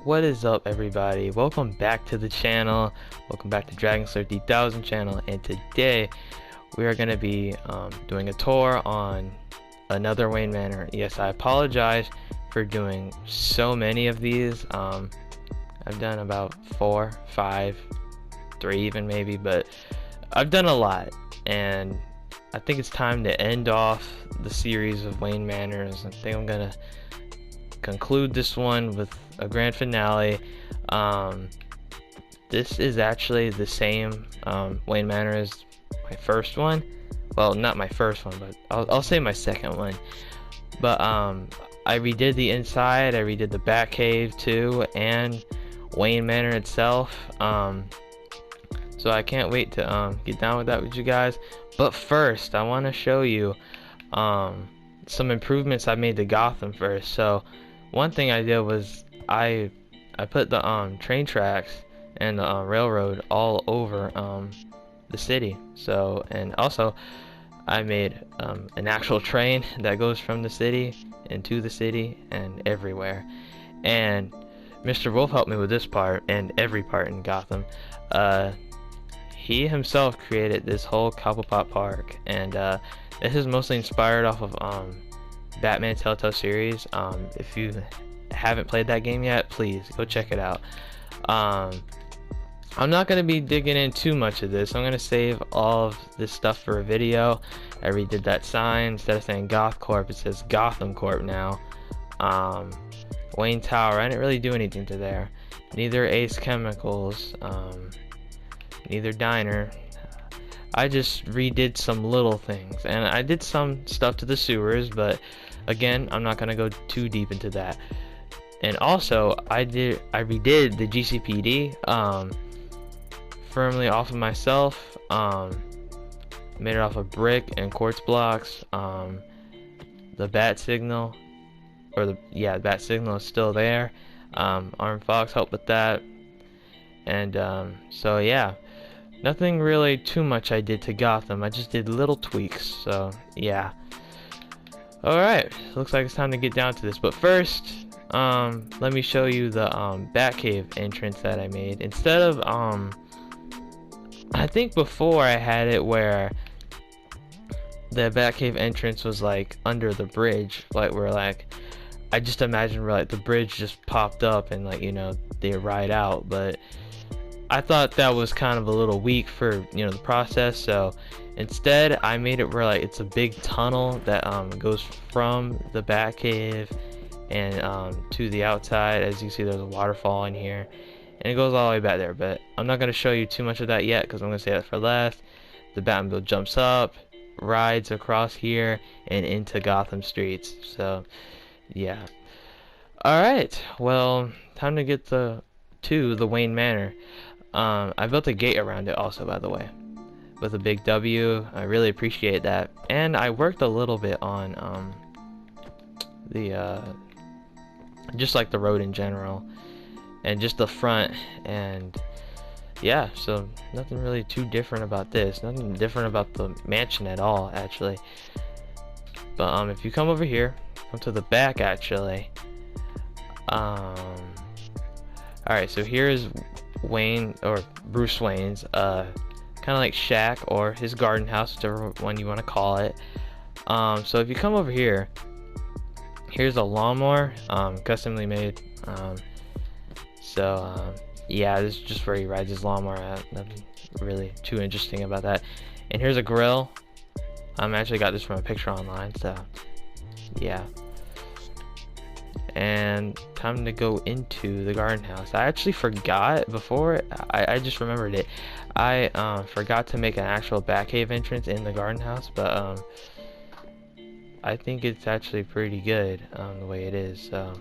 What is up, everybody? Welcome back to the channel. Welcome back to Dragon Slayer 3000 channel, and today we are going to be doing a tour on another Wayne Manor. Yes, I apologize for doing so many of these. I've done about 4, 5, 3 even maybe, but I've done a lot, and I think it's time to end off the series of Wayne Manors. I think I'm gonna conclude this one with a grand finale. This is actually the same Wayne Manor as my first one. Well, not my first one, but I'll say my second one. But I redid the inside, I redid the Batcave too, and Wayne Manor itself. So I can't wait to get down with that with you guys. But first, I want to show you some improvements I made to Gotham first. So one thing I did was I put the train tracks and the railroad all over the city. So, and also I made an actual train that goes from the city into the city and everywhere. And Mr. Wolf helped me with this part and every part in Gotham. He himself created this whole Cobblepot Park, and this is mostly inspired off of Batman Telltale series. If you haven't played that game yet, please go check it out. I'm not going to be digging in too much of this. I'm going to save all of this stuff for a video. I redid that sign. Instead of saying Goth Corp, it says Gotham Corp now. Wayne Tower, I didn't really do anything to there. Neither Ace Chemicals, neither Diner. I just redid some little things, and I did some stuff to the sewers, but again, I'm not gonna go too deep into that. And also, I redid the GCPD firmly off of myself. Made it off of brick and quartz blocks. The bat signal, or the bat signal is still there. Arm Fox helped with that, and so yeah. Nothing really too much I did to Gotham. I just did little tweaks. So yeah. Alright, looks like it's time to get down to this. But first, let me show you the Batcave entrance that I made. Instead of I think before I had it where the Batcave entrance was like under the bridge, like where like I just imagined where like the bridge just popped up and like, you know, they ride out. But I thought that was kind of a little weak for, you know, the process. So instead I made it where like it's a big tunnel that goes from the Batcave and to the outside. As you see, there's a waterfall in here, and it goes all the way back there. But I'm not going to show you too much of that yet, because I'm going to say that for last. The Batmobile jumps up, rides across here and into Gotham streets. So yeah. Alright, well, time to get to the Wayne Manor. I built a gate around it also, by the way, with a big W. I really appreciate that. And I worked a little bit on the just like the road in general, and just the front. And yeah, so nothing really too different about this. Nothing different about the mansion at all, actually. But if you come over here, come to the back actually. Alright, so here's Wayne, or Bruce Wayne's kind of like shack, or his garden house, whichever one you want to call it. So if you come over here, here's a lawnmower, customly made. Yeah, this is just where he rides his lawnmower at. Nothing really too interesting about that. And here's a grill. I actually got this from a picture online, so yeah. And time to go into the garden house. I actually forgot before. I just remembered it. I forgot to make an actual Batcave entrance in the garden house, but I think it's actually pretty good the way it is. So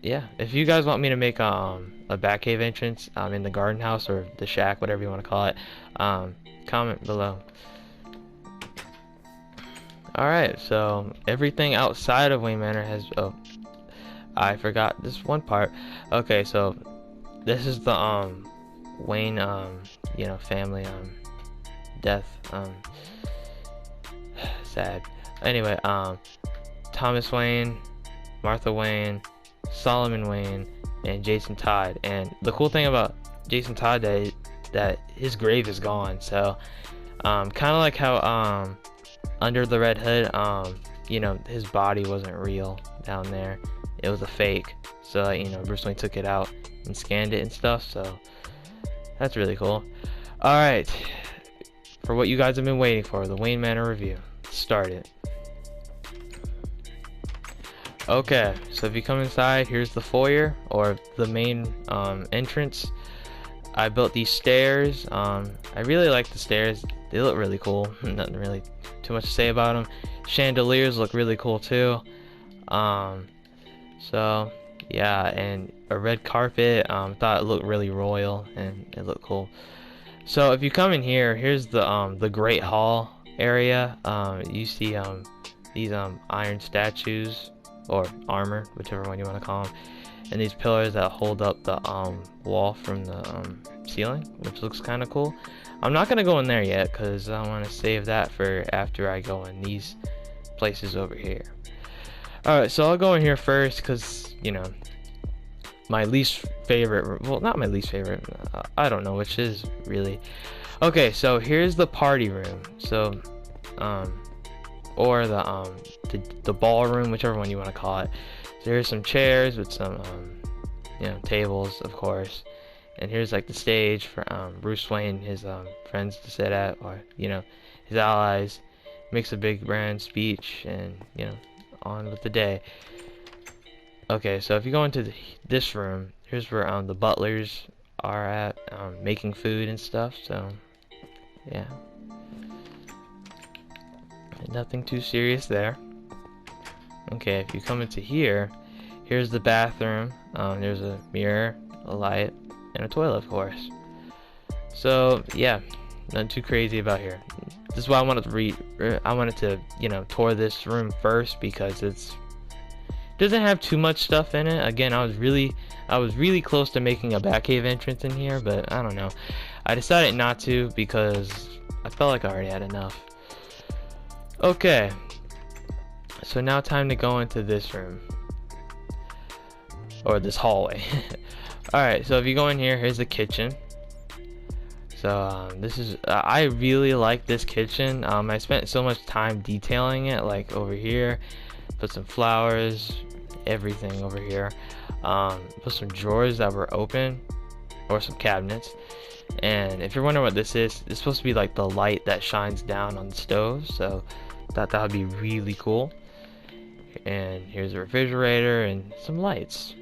yeah, if you guys want me to make a Batcave entrance in the garden house or the shack, whatever you want to call it, comment below. Alright, so everything outside of Wayne Manor has... Oh, I forgot this one part. Okay, so this is the Wayne you know, family death. Sad. Anyway, Thomas Wayne, Martha Wayne, Solomon Wayne, and Jason Todd. And the cool thing about Jason Todd that his grave is gone. So kind of like how under the Red Hood, you know, his body wasn't real down there. It was a fake. So, you know, Bruce Wayne took it out and scanned it and stuff. So that's really cool. Alright, for what you guys have been waiting for, the Wayne Manor review. Start it. Okay, so if you come inside, here's the foyer, or the main entrance. I built these stairs. I really like the stairs. They look really cool. Nothing really too much to say about them. Chandeliers look really cool too. So yeah, and a red carpet. Thought it looked really royal and it looked cool. So if you come in here, here's the Great Hall area. You see these iron statues, or armor, whichever one you want to call them, and these pillars that hold up the wall from the ceiling, which looks kind of cool. I'm not gonna go in there yet because I want to save that for after I go in these places over here. Alright, so I'll go in here first because, you know, my least favorite, well, not my least favorite, I don't know which is really. Okay, so here's the party room. So or the ballroom, whichever one you want to call it. So here's some chairs with some you know, tables, of course, and here's like the stage for Bruce Wayne, his friends to sit at, or, you know, his allies. Makes a big grand speech, and, you know, on with the day. Okay, so if you go into this room, here's where the butlers are at, making food and stuff. So yeah, nothing too serious there. Okay, if you come into here, here's the bathroom. There's a mirror, a light, and a toilet, of course. So yeah, nothing too crazy about here. This is why I wanted to you know, tour this room first, because it doesn't have too much stuff in it. Again, I was really close to making a Batcave entrance in here, but I don't know. I decided not to because I felt like I already had enough. Okay, so now time to go into this room, or this hallway. Alright, so if you go in here, here's the kitchen. So this is I really like this kitchen. I spent so much time detailing it, like over here, put some flowers, everything over here. Put some drawers that were open, or some cabinets. And if you're wondering what this is, it's supposed to be like the light that shines down on the stove. So that would be really cool. And here's a refrigerator and some lights.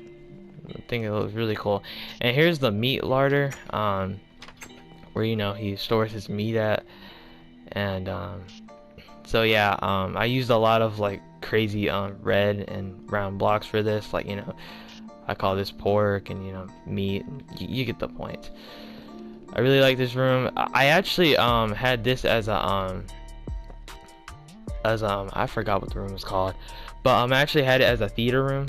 I think it looks really cool. And here's the meat larder, where, you know, he stores his meat at. And so yeah, I used a lot of like crazy red and brown blocks for this. Like, you know, I call this pork, and, you know, meat. You get the point. I really like this room. I actually had this as a I forgot what the room was called, but I actually had it as a theater room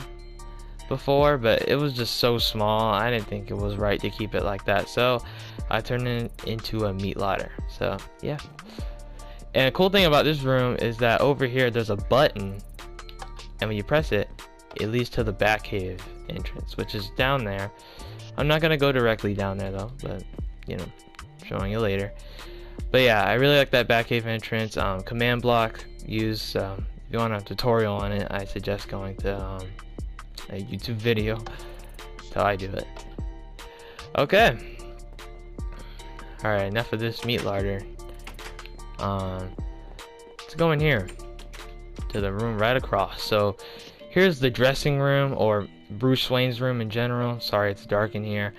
before, but it was just so small. I didn't think it was right to keep it like that, so I turned it into a meat larder. So yeah. And the cool thing about this room is that over here there's a button, and when you press it, it leads to the Batcave entrance, which is down there. I'm not gonna go directly down there though, but, you know, showing you later. But yeah, I really like that Batcave entrance. Command block use. If you want a tutorial on it, I suggest going to a YouTube video. That's how I do it. Okay. Alright, enough of this meat larder. Let's go in here to the room right across. So here's the dressing room, or Bruce Wayne's room in general. Sorry, it's dark in here.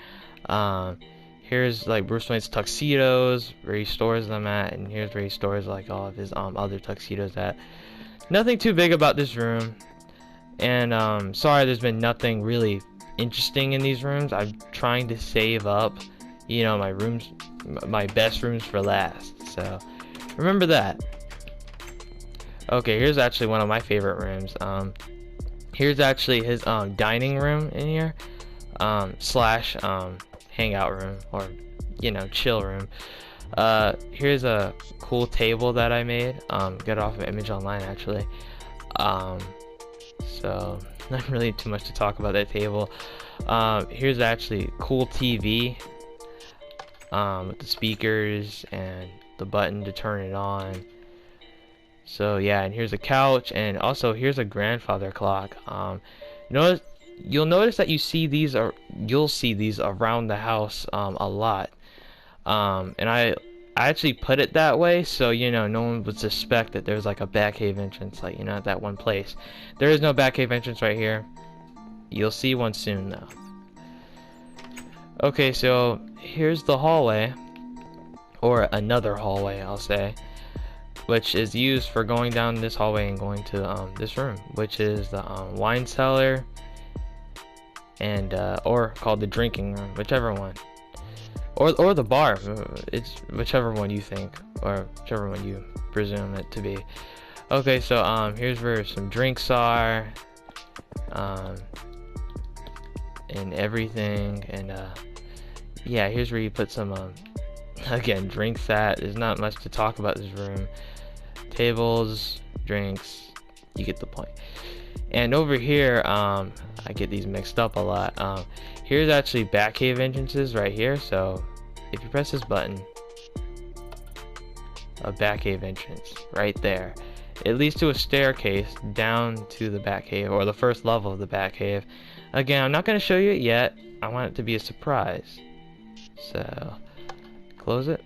Here's like Bruce Wayne's tuxedos, where he stores them at, and here's where he stores like all of his other tuxedos at. Nothing too big about this room, and sorry, there's been nothing really interesting in these rooms. I'm trying to save up, you know, my best rooms for last, so remember that. Okay, here's actually one of my favorite rooms. Here's actually his dining room in here, slash hangout room, or, you know, chill room. Here's a cool table that I made, got off of Image Online actually. so not really too much to talk about that table. Here's actually cool TV with the speakers and the button to turn it on. So yeah, and here's a couch, and also here's a grandfather clock. You'll notice that you'll see these around the house a lot. And I actually put it that way so no one would suspect that there's like a Batcave entrance, like at that one place. There is no Batcave entrance right here. You'll see one soon though. Okay, so here's the hallway, or another hallway I'll say, which is used for going down this hallway and going to this room, which is the wine cellar, and or called the drinking room, whichever one, or the bar. It's whichever one you think, or whichever one you presume it to be. Okay, so here's where some drinks are, and everything, and yeah, here's where you put some again, drinks at. There's not much to talk about this room. Tables, drinks, you get the point. And over here, I get these mixed up a lot. Here's actually Batcave entrances right here. So if you press this button, a Batcave entrance right there. It leads to a staircase down to the Batcave, or the first level of the Batcave. Again, I'm not going to show you it yet. I want it to be a surprise. So close it.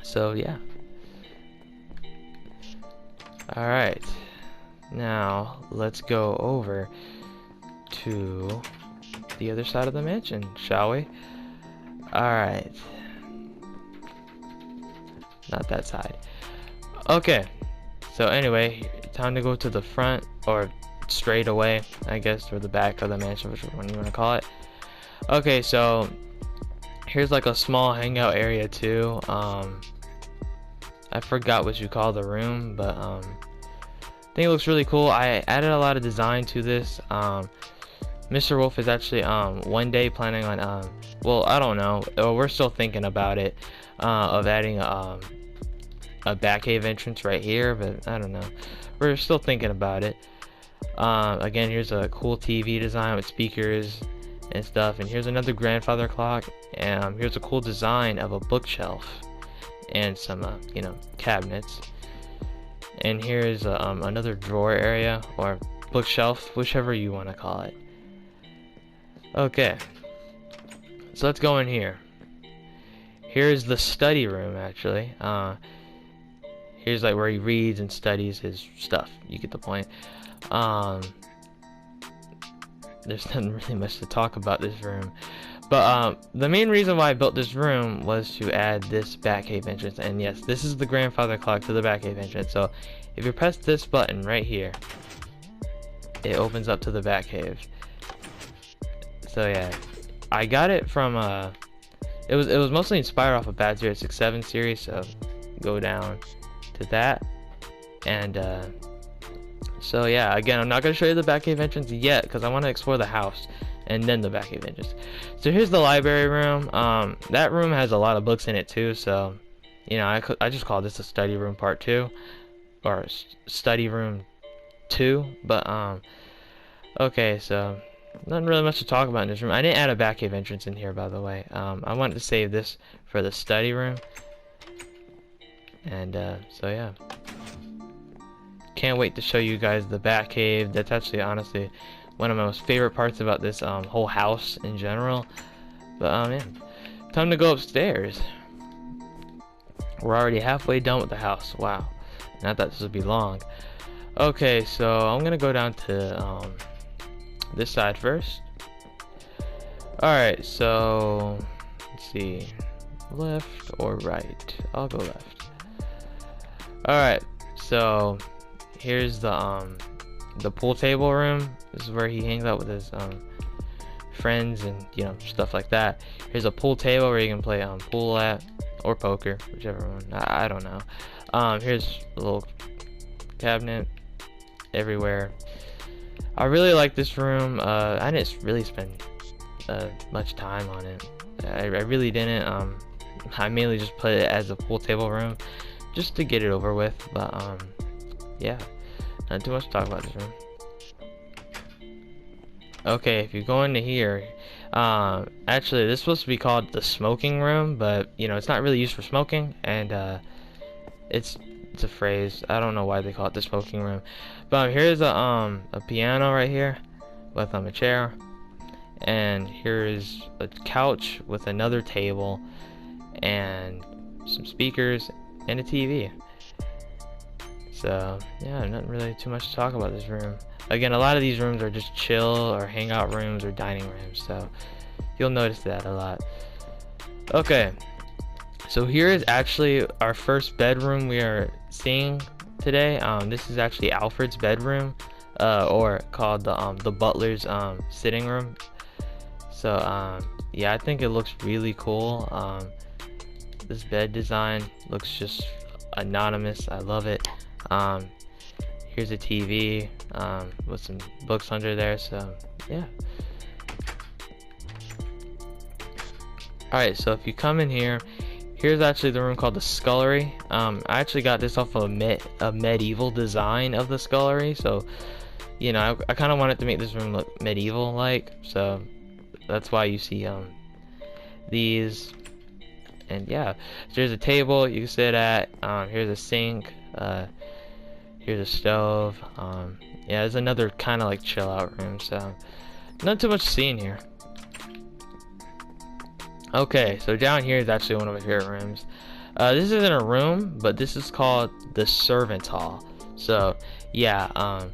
So yeah. Alright, now let's go over to the other side of the mansion, shall we? Alright, not that side. Okay, so anyway, time to go to the front, or straight away, I guess, or the back of the mansion, whichever one you want to call it. Okay, so here's like a small hangout area too. I forgot what you call the room, but I think it looks really cool. I added a lot of design to this. Mr. Wolf is actually one day planning on well, I don't know, we're still thinking about it, of adding a Batcave entrance right here, but I don't know, we're still thinking about it. Again, here's a cool TV design with speakers and stuff, and here's another grandfather clock, and here's a cool design of a bookshelf and some cabinets, and here's another drawer area, or bookshelf, whichever you want to call it. Okay, so let's go in here. Here's the study room actually. Here's like where he reads and studies his stuff, you get the point. There's nothing really much to talk about this room, but the main reason why I built this room was to add this Batcave entrance. And yes, this is the grandfather clock to the Batcave entrance. So if you press this button right here, it opens up to the Batcave. So yeah, I got it from it was mostly inspired off of Bat 067 series, so go down to that. And so yeah, again, I'm not going to show you the Batcave entrance yet because I want to explore the house and then the Batcave entrance. So here's the library room. That room has a lot of books in it too, so I just call this a study room part 2, or study room 2. But okay, so nothing really much to talk about in this room. I didn't add a Batcave entrance in here, by the way. I wanted to save this for the study room. And so yeah, can't wait to show you guys the Batcave. That's actually honestly one of my most favorite parts about this whole house in general. But yeah, time to go upstairs. We're already halfway done with the house. Wow, not that this would be long. Okay, so I'm gonna go down to this side first. Alright, so let's see, left or right? I'll go left. Alright, so here's the pool table room. This is where he hangs out with his friends and stuff like that. Here's a pool table where you can play pool at, or poker, whichever one. I don't know. Here's a little cabinet everywhere. I really like this room. I didn't really spend much time on it. I really didn't. I mainly just put it as a pool table room just to get it over with. But yeah, Not too much to talk about this room. Okay, if you go into here, actually this is supposed to be called the smoking room, but you know it's not really used for smoking, and it's a phrase. I don't know why they call it the smoking room. But here's a piano right here with a chair, and here's a couch with another table and some speakers and a TV. So yeah, not really too much to talk about this room. Again, a lot of these rooms are just chill or hangout rooms or dining rooms, so you'll notice that a lot. Okay, so here is actually our first bedroom we are seeing today. This is actually Alfred's bedroom, or called the butler's sitting room. So yeah, I think it looks really cool. This bed design looks just anonymous. I love it. Here's a TV with some books under there, so yeah. Alright, so if you come in here, here's actually the room called the Scullery. I actually got this off of a medieval design of the Scullery, so you know, I kind of wanted to make this room look medieval like, so that's why you see these. And yeah, so there's a table you can sit at. Here's a sink. Here's a stove. Yeah, there's another kind of like chill out room, so not too much to see in here. Okay, so down here is actually one of my favorite rooms. This isn't a room, but this is called the servants hall. So yeah,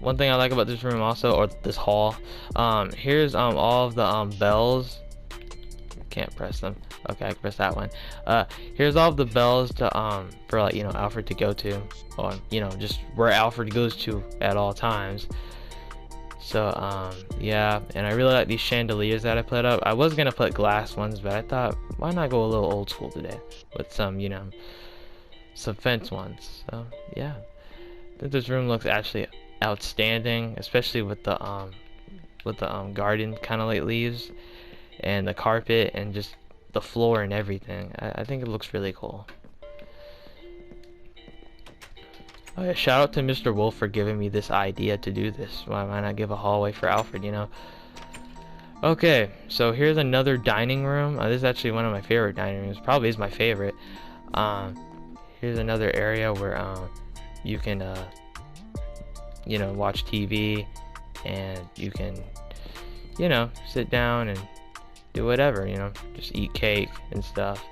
one thing I like about this room also, or this hall, here's all of the bells. Can't press them. Okay, I can press that one. Here's all of the bells to for, like, you know, Alfred to go to, or you know, just where Alfred goes to at all times. So yeah, and I really like these chandeliers that I put up. I was gonna put glass ones, but I thought, why not go a little old school today with some, you know, some fence ones. So yeah, I think this room looks actually outstanding, especially with the garden kind of like leaves and the carpet and just the floor and everything. I think it looks really cool. Oh yeah, shout out to Mr. Wolf for giving me this idea to do this. Why not give a hallway for Alfred, you know? Okay, so here's another dining room. This is actually one of my favorite dining rooms. Probably is my favorite. Here's another area where you can you know, watch TV, and you can, you know, sit down and do whatever, you know, just eat cake and stuff.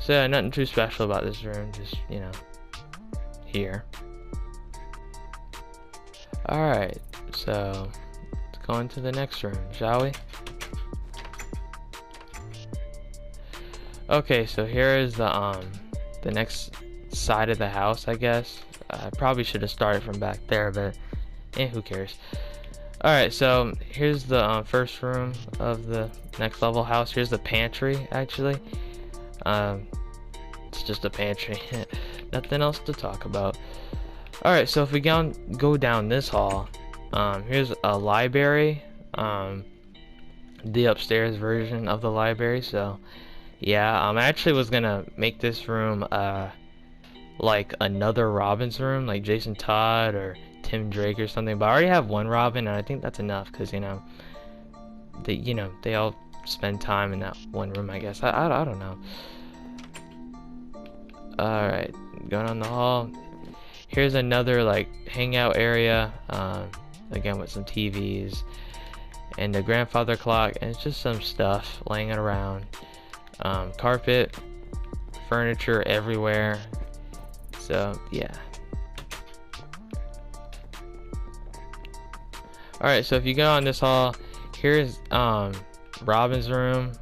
So yeah, nothing too special about this room, just, you know, here. Alright, so let's go into the next room, shall we? Okay, so here is the next side of the house, I guess. I probably should have started from back there, but who cares? Alright, so here's the first room of the next level house. Here's the pantry, actually. It's just a pantry. Nothing else to talk about. Alright, so if we go down this hall, here's a library. The upstairs version of the library, so yeah, I actually was gonna make this room like another Robin's room, like Jason Todd or Tim Drake or something, but I already have one Robin, and I think that's enough, because you know they all spend time in that one room, I guess. I don't know. Alright, going on the hall, here's another like hangout area, again with some TVs and the grandfather clock, and it's just some stuff laying around. Carpet, furniture everywhere, so yeah. Alright, so if you go on this hall, here's Robin's room.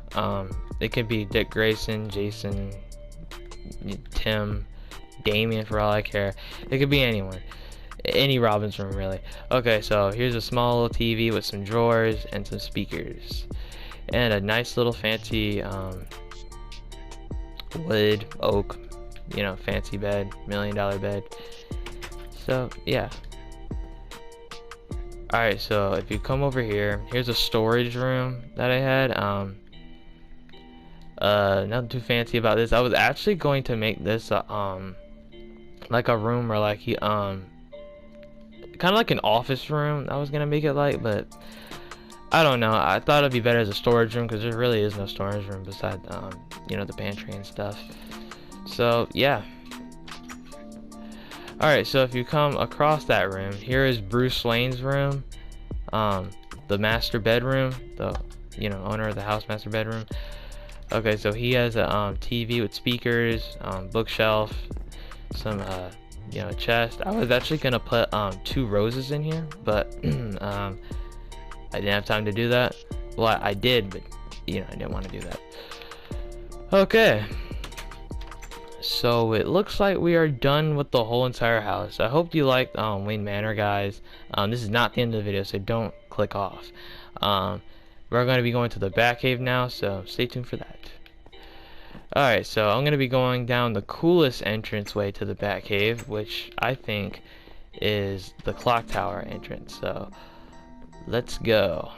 It could be Dick Grayson, Jason, Tim, Damien, for all I care. It could be anyone. Any Robin's room, really. Okay, so here's a small little TV with some drawers and some speakers. And a nice little fancy wood, oak, you know, fancy bed, $1 million bed. So, yeah. Alright, so if you come over here, here's a storage room that I had. Nothing too fancy about this. I was actually going to make this like a room where like kind of like an office room I was gonna make it like, but I don't know. I thought it'd be better as a storage room because there really is no storage room besides you know, the pantry and stuff. So yeah. Alright, so if you come across that room, here is Bruce Wayne's room, the master bedroom, the, you know, owner of the house master bedroom. Okay, so he has a TV with speakers, bookshelf, some you know, chest. I was actually gonna put 2 roses in here, but I didn't have time to do that. Well, I did, but you know, I didn't want to do that. Okay, so it looks like we are done with the whole entire house. I hope you liked Wayne Manor, guys. This is not the end of the video, so don't click off. We're going to be going to the Batcave now, so stay tuned for that. Alright, so I'm going to be going down the coolest entranceway to the Batcave, which I think is the clock tower entrance. So let's go.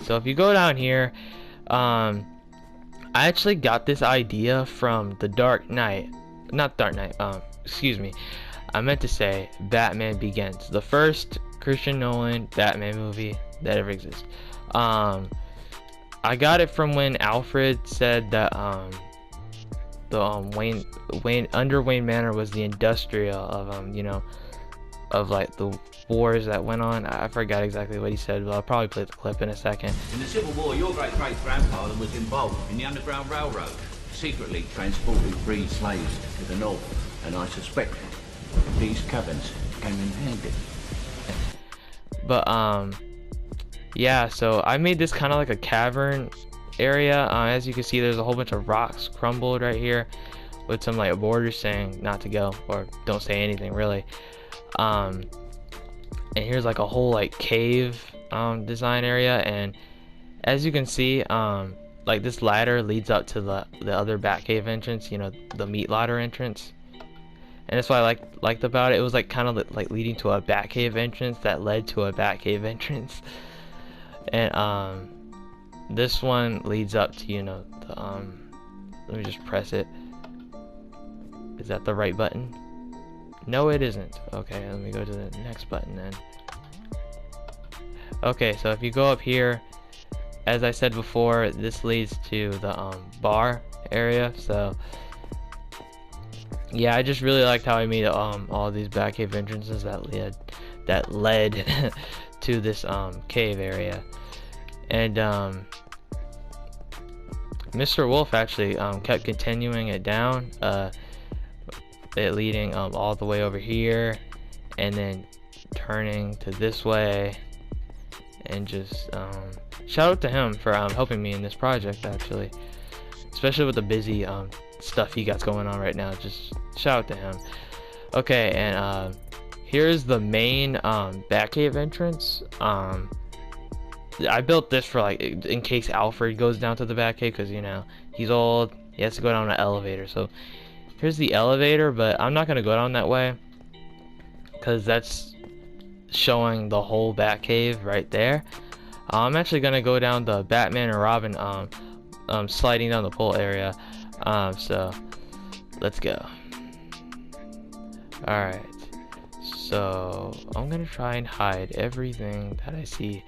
So if you go down here, I actually got this idea from the Dark Knight, not Dark Knight, excuse me, I meant to say Batman Begins, the first Christian Nolan Batman movie that ever exists. I got it from when Alfred said that the under Wayne Manor was the industrial of you know, of like the wars that went on. I forgot exactly what he said, but I'll probably play the clip in a second. In the Civil War, your great-great-grandfather was involved in the Underground Railroad, secretly transporting free slaves to the north, and I suspect these cabins came in handy. But yeah, so I made this kind of like a cavern area. As you can see, there's a whole bunch of rocks crumbled right here with some like borders saying not to go, or don't say anything really. And here's like a whole like cave design area, and as you can see, like this ladder leads up to the other Batcave entrance, you know, the meat ladder entrance. And that's what I liked about it. It was like kind of like leading to a Batcave entrance that led to a Batcave entrance. And this one leads up to, you know, the let me just press it. Is that the right button? No, it isn't. Okay, let me go to the next button then. Okay, so if you go up here, as I said before, this leads to the bar area. So yeah, I just really liked how I made all these Batcave entrances that led to this cave area. And Mr. Wolf actually kept continuing it down, it leading all the way over here, and then turning to this way, and just shout out to him for helping me in this project, actually, especially with the busy stuff he got going on right now. Just shout out to him. Okay, and here's the main Batcave entrance. I built this for like in case Alfred goes down to the Batcave, because you know he's old, he has to go down an elevator. So here's the elevator, but I'm not gonna go down that way because that's showing the whole Batcave right there. I'm actually gonna go down the Batman and Robin sliding down the pole area. So let's go. Alright, so I'm gonna try and hide everything that I see,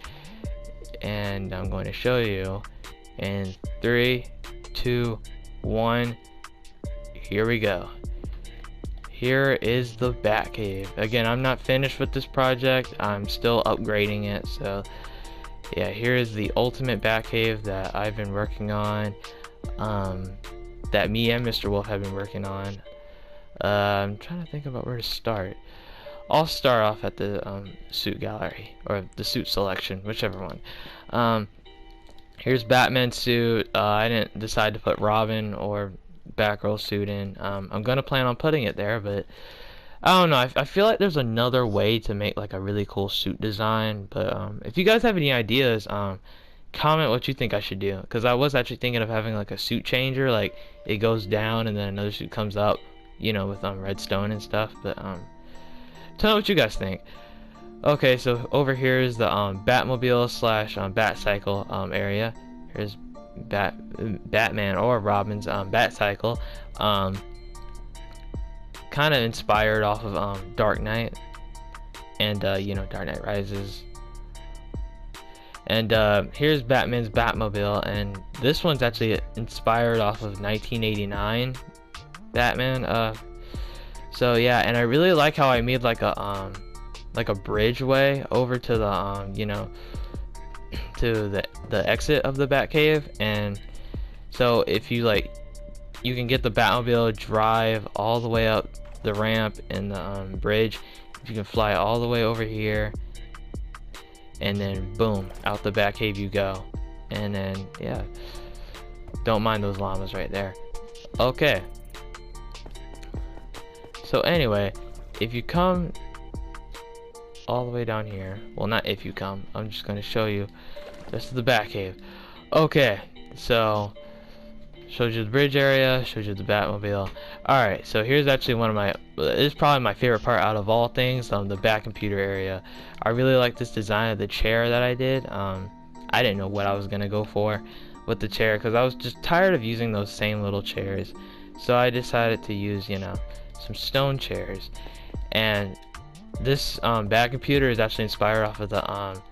and I'm going to show you in 3, 2, 1. Here we go. Here is the Batcave. Again, I'm not finished with this project, I'm still upgrading it. So yeah, here is the ultimate Batcave that I've been working on, that me and Mr. Wolf have been working on. I'm trying to think about where to start. I'll start off at the suit gallery, or the suit selection, whichever one. Here's Batman's suit. I didn't decide to put Robin or Batgirl suit in. I'm gonna plan on putting it there, but I don't know. I feel like there's another way to make like a really cool suit design. But if you guys have any ideas, comment what you think I should do, because I was actually thinking of having like a suit changer, like it goes down and then another suit comes up, you know, with redstone and stuff. But tell me what you guys think. Okay, so over here is the Batmobile slash Batcycle area. Here's Batman or Robin's Batcycle. kind of inspired off of Dark Knight and you know, Dark Knight Rises. And here's Batman's Batmobile, and this one's actually inspired off of 1989 Batman. So yeah, and I really like how I made like a bridgeway over to the you know, to the exit of the Batcave. And so if you like, you can get the Batmobile, drive all the way up the ramp and the bridge. You can fly all the way over here, and then boom, out the Batcave you go. And then yeah, don't mind those llamas right there. Okay, so anyway, if you come all the way down here, well, not if you come, I'm just going to show you the rest of the Batcave. Okay, so showed you the bridge area, showed you the Batmobile. Alright, so here's actually one of my, this is probably my favorite part out of all things, the Bat computer area. I really like this design of the chair that I did. I didn't know what I was gonna go for with the chair, because I was just tired of using those same little chairs. So I decided to use, you know, some stone chairs. And this Bat computer is actually inspired off of the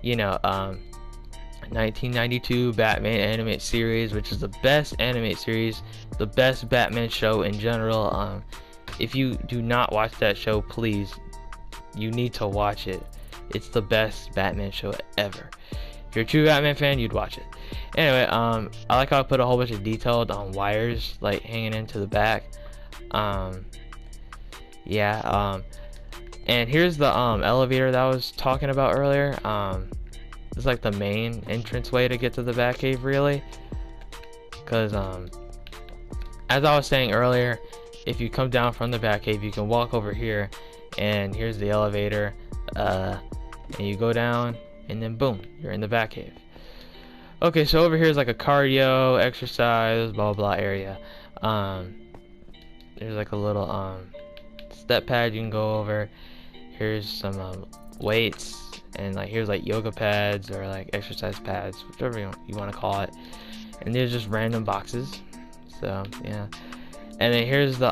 you know, 1992 Batman animated series, which is the best animated series, the best Batman show in general. If you do not watch that show, please, you need to watch it. It's the best Batman show ever. If you're a true Batman fan, you'd watch it. Anyway, I like how I put a whole bunch of detail on wires like hanging into the back. Yeah, and here's the elevator that I was talking about earlier. It's like the main entrance way to get to the Batcave, really, because as I was saying earlier, if you come down from the Batcave, you can walk over here, and here's the elevator, and you go down, and then boom, you're in the Batcave. Okay, so over here is like a cardio, exercise, blah blah area. There's like a little step pad you can go over. Here's some weights, and like here's like yoga pads or like exercise pads, whichever you want to call it. And there's just random boxes. So yeah, and then here's the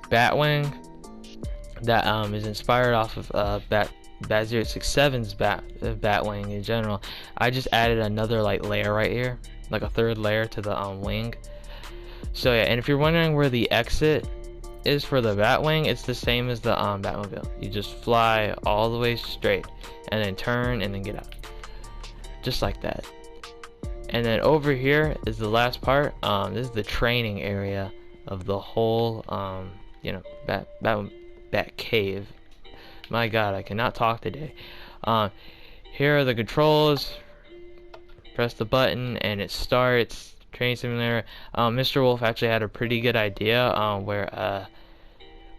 Batwing that is inspired off of Bat067's Batwing in general. I just added another like layer right here, like a third layer to the wing. So yeah, and if you're wondering where the exit is for the Batwing, it's the same as the Batmobile. You just fly all the way straight and then turn and then get out, just like that. And then over here is the last part. This is the training area of the whole you know, Batcave. My god, I cannot talk today. Here are the controls. Press the button and it starts. Training simulator. Mr. Wolf actually had a pretty good idea where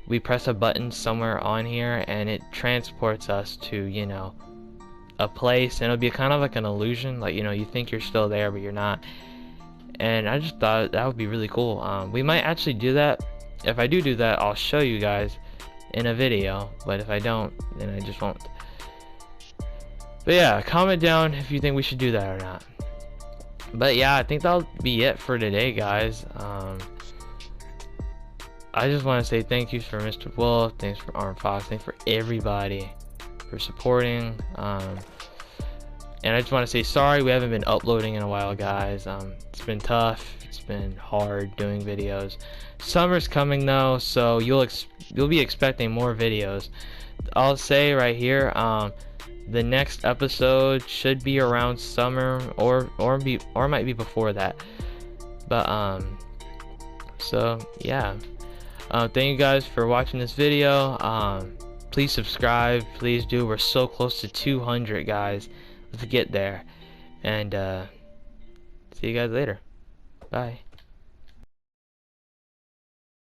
we press a button somewhere on here and it transports us to, you know, a place, and it'll be kind of like an illusion, like, you know, you think you're still there but you're not. And I just thought that would be really cool. We might actually do that. If I do that, I'll show you guys in a video, but if I don't, then I just won't. But yeah, comment down if you think we should do that or not. But yeah, I think that'll be it for today, guys. I just want to say thank you for Mr. Wolf, thanks for Arm Fox, thanks for everybody for supporting. And I just want to say sorry we haven't been uploading in a while, guys. It's been tough. It's been hard doing videos. Summer's coming though, so you'll be expecting more videos. I'll say right here, the next episode should be around summer, or might be before that. But so yeah, thank you guys for watching this video. Please subscribe, please do. We're so close to 200, guys. Let's get there. And see you guys later. Bye.